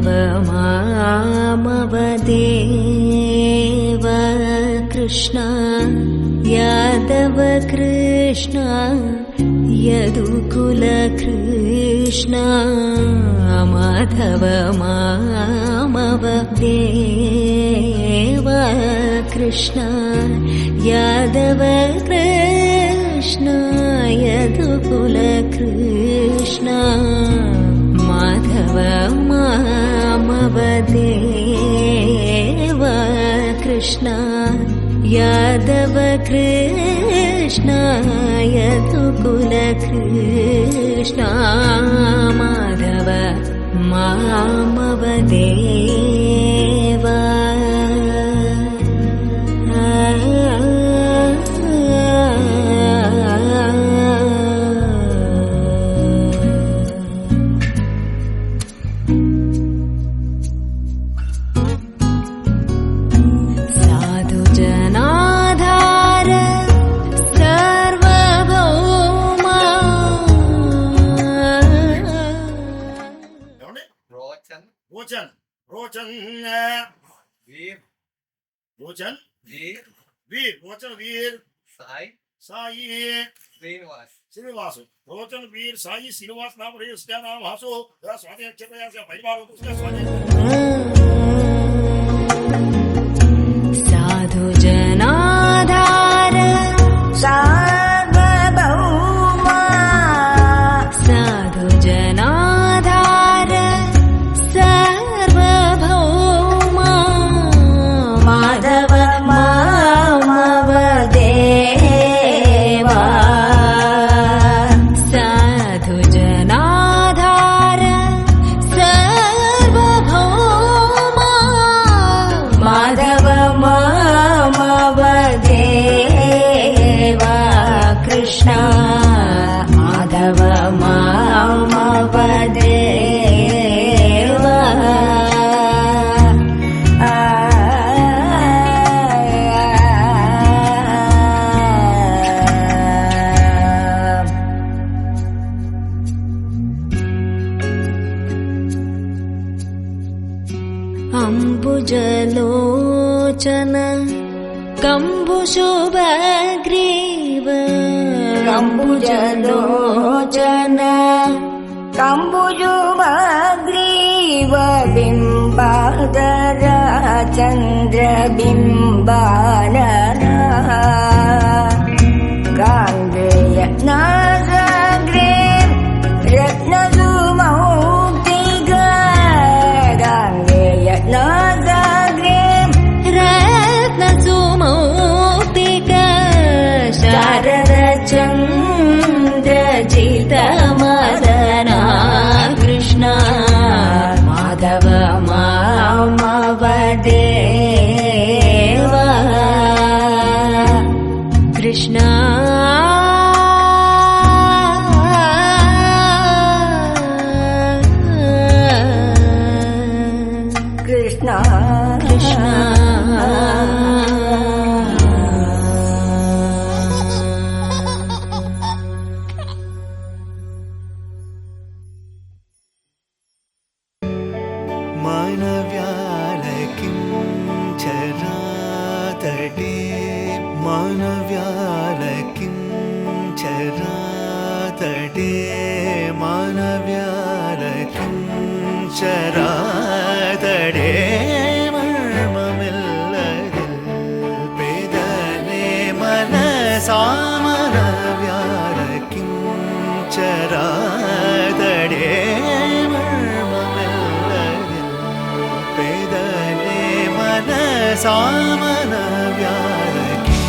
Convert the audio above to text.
माधव मामवदेव कृष्ण यादव कृष्ण यदुकुल कृष्ण माधव मामवदेव कृष्ण यादव कृष्ण यदुकुल कृष्ण माधव मामवदेव कृष्ण यादव कृष्ण यदुकुल कृष्ण माधव मामवदेव रोचन रोचन वीर रोचन वीर वीर रोचन वीर साई साई श्रीनिवास श्रीनिवास रोचन वीर साई श्रीनिवास नाम रे उसका नाम हासो स्वाति नक्षत्र से परिवार उसका स्वाति साधु जनाधार सार्वभौमा साधु जनाधार सार्वभौमा माधव मामवदेव साधु जनाधार सार्वभौमा माधव मामवदेव कृष्ण माधव मामवदेव अम्बुजलोचन कम्बुशुभग्रीव कम्बुजलोचन कम्बुशुभग्रीव बिम्बाधर चन्द्रबिम्बानर गाङ्गेय नासाग्रे रत्नसुमौक्तिक गाङ्गेय नासाग्रे रत्नसुमौक्तिक शारद चन्द्रजितमदना कृष्ण माधव मामवदेव कृष्ण कृष्ण कृष्ण मानव्यालकिञ्चरातटे मानव्यालकिञ्चरातटे मानव्यालकिञ्चरातटे मर्ममिल्लदिल पेदने मनसा मानव्यालकिञ्चरातटे सामन व्यारकिञ्चरा